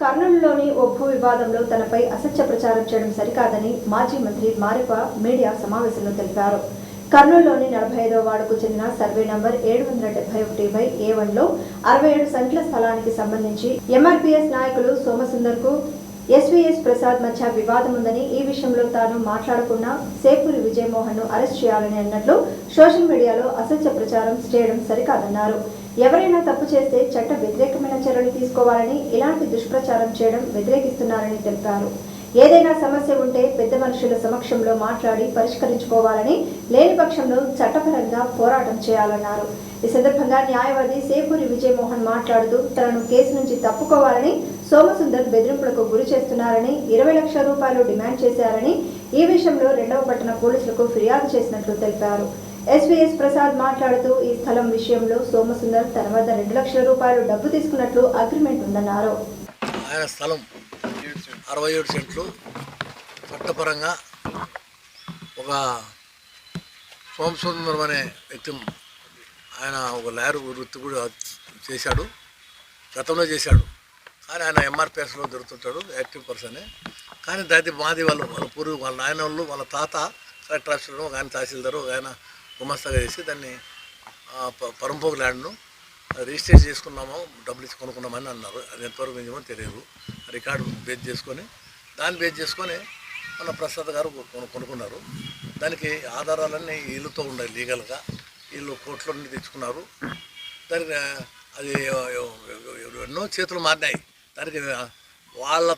కర్నూలులోని ఓ భూ వివాదంలో తనపై అసత్య ప్రచారం చేయడం సరికాదని మాజీ మంత్రి మారెప్ప మీడియా సమావేశంలో తెలిపారు. కర్నూలులోని 45వ వార్డుకు చెందిన సర్వే నంబర్ 771/A1లో 67 సెంట్ల స్థలానికి సంబంధించి ఎంఆర్పీఎస్ నాయకులు సోమసుందర్కు ఎస్వీఎస్ ప్రసాద్ మధ్య వివాదం ఉందని, ఈ విషయంలో తాను మాట్లాడకుండా సేపూరి విజయమోహన్ ను అరెస్ట్ చేయాలని అన్నట్లు సోషల్ మీడియాలో అసత్య ప్రచారం చేయడం సరికాదన్నారు. ఎవరైనా తప్పు చేస్తే చట్ట వ్యతిరేకమైన చర్యలు తీసుకోవాలని, ఇలాంటి దుష్ప్రచారం చేయడం వ్యతిరేకిస్తున్నారని తెలిపారు. ఏదైనా సమస్య ఉంటే పెద్ద మనుషుల సమక్షంలో మాట్లాడి పరిష్కరించుకోవాలని, లేని పక్షంలో చట్టపరంగా పోరాటం చేయాలన్నారు. ఈ సందర్భంగా న్యాయవాది సేపూరి విజయమోహన్ మాట్లాడుతూ తనను కేసు నుంచి తప్పుకోవాలని, సోమసుందర్ బెదిరింపులకు గురి చేస్తున్నారని, 20 లక్షల రూపాయలు డిమాండ్ చేశారని, ఈ విషయంలో 2వ పట్టణ పోలీసులకు ఫిర్యాదు చేసినట్లు తెలిపారు. ఎస్వీఎస్ ప్రసాద్ మాట్లాడుతూ ఈ స్థలం విషయంలో సోమసుందర్ తన వద్ద 2 లక్షల రూపాయలు డబ్బు తీసుకున్నట్లు అగ్రిమెంట్ ఉందన్నారు. ఆయన స్థలం 67 సెంట్లు చట్టపరంగా ఒక సోమసుందరం అనే వ్యక్తి, ఆయన ఒక లాయర్ వృత్తి కూడా చేశాడు, గతంలో చేశాడు. కానీ ఆయన ఎంఆర్పిఎస్లో దొరుకుతుంటాడు, యాక్టివ్ పర్సనే. కానీ దాది మాది వాళ్ళ పూర్వీకులు, వాళ్ళ నాయన వాళ్ళు, వాళ్ళ తాత కలెక్టర్ ఆఫీసర్లో ఒక ఆయన తహసీల్దారు, ఒక ఆయన గుమస్తాగా చేసి దాన్ని పరంపోగు ల్యాండ్ను రిజిస్టర్ చేసుకున్నామో డబ్బులు ఇచ్చి కొనుక్కున్నామని అన్నారు. అది ఎంతవరకు నిజమో తెలియదు. రికార్డు బేస్ చేసుకొని దాన్ని బేస్ చేసుకొని మన ప్రసాద్ గారు కొనుక్కున్నారు. దానికి ఆధారాలన్నీ వీళ్ళతో ఉండాలి, లీగల్గా వీళ్ళు కోర్టులో నుండి తెచ్చుకున్నారు. దానికి అది ఎన్నో చేతులు మారినాయి. దానికి వాళ్ళ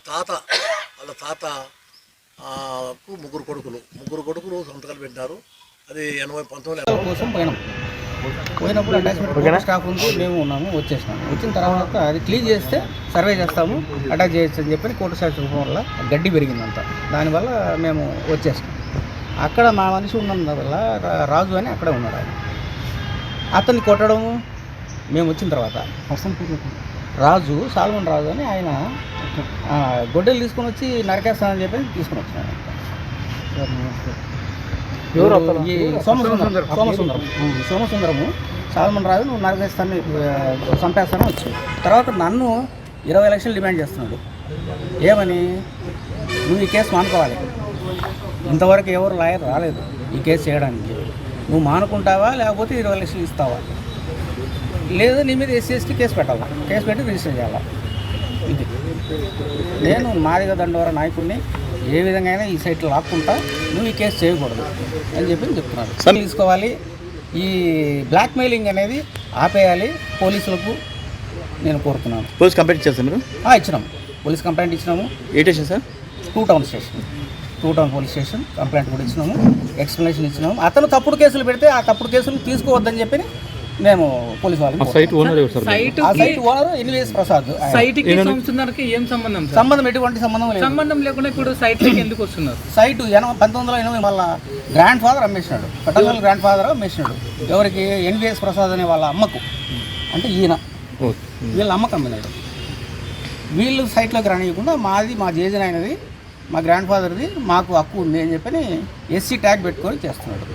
తాతకు ముగ్గురు కొడుకులు సంతకాలు పెట్టినారు. అది 19 కోసం పోయినప్పుడు అటాచ్మెంట్ స్టాఫ్ ఉంది, మేము ఉన్నాము, వచ్చేసినాము. వచ్చిన తర్వాత అది క్లీన్ చేస్తే సర్వే చేస్తాము, అటాచ్ చేయొచ్చు అని చెప్పి కోర్టు శాసనం వల్ల గడ్డి పెరిగిందంట. దానివల్ల మేము వచ్చేసినాం. అక్కడ మా మనిషి ఉన్నందు వల్ల రాజు అని అక్కడే ఉన్నాడు. ఆయన అతన్ని కొట్టడము మేము వచ్చిన తర్వాత రాజు సాల్మన్ రాజు అని ఆయన గొడ్డలు తీసుకొని వచ్చి నరకేస్తానని చెప్పి తీసుకొని వచ్చినాడు. సోమసుందరము సాల్మన్ రాజు నువ్వు నరకేస్తాను, చంపేస్తాను వచ్చి తర్వాత నన్ను 20 లక్షలు డిమాండ్ చేస్తున్నాడు. ఏమని, నువ్వు ఈ కేసు మానుకోవాలి, ఇంతవరకు ఎవరు లాయర్ రాలేదు ఈ కేసు చేయడానికి, నువ్వు మానుకుంటావా లేకపోతే 20 లక్షలు ఇస్తావా, లేదు నీ మీద SC/ST కేసు పెట్టాలా, కేసు పెట్టి రిజిస్టర్ చేయాలా. ఇది నేను మాదిగ దండోర నాయకుడిని, ఏ విధంగా అయినా ఈ సైట్లో లాక్కుంటా, నువ్వు ఈ కేసు చేయకూడదు అని చెప్పి చెప్తున్నారు. తీసుకోవాలి, ఈ బ్లాక్మెయిలింగ్ అనేది ఆపేయాలి పోలీసులకు నేను కోరుతున్నాను. పోలీస్ కంప్లైంట్ ఇచ్చారు మీరు? ఇచ్చినాము, పోలీస్ కంప్లైంట్ ఇచ్చినాము. ఏ station sir? 2 town station, 2 town police station complaint కూడా ఇచ్చినాము, ఎక్స్ప్లెనేషన్ ఇచ్చినాము. అతను తప్పుడు కేసులు పెడితే ఆ తప్పుడు కేసులు తీసుకోవద్దని చెప్పి మేము పోలీసు వాళ్ళకి. Site owner NVS Prasad. ఏం సంబంధం? సంబంధం ఎటువంటి సంబంధం లేదు. సంబంధం లేకుండా ఇప్పుడు సైట్లోకి ఎందుకు వస్తున్నారు? సైట్ 1980 వాళ్ళ గ్రాండ్ ఫాదర్ అమ్మేసినాడు, పట్టణాల గ్రాండ్ ఫాదర్ అమ్మేసినాడు. ఎవరికి? ఎన్వీఎస్ ప్రసాద్ అనే వాళ్ళ అమ్మకు, అంటే ఈయన వీళ్ళ అమ్మకు అమ్మినాడు. వీళ్ళు సైట్లోకి రానియకుండా మాది, మా జేజన్ అయినది, మా గ్రాండ్ ఫాదర్ది, మాకు హక్కు ఉంది అని చెప్పని SC ట్యాగ్ పెట్టుకొని చేస్తున్నాడు.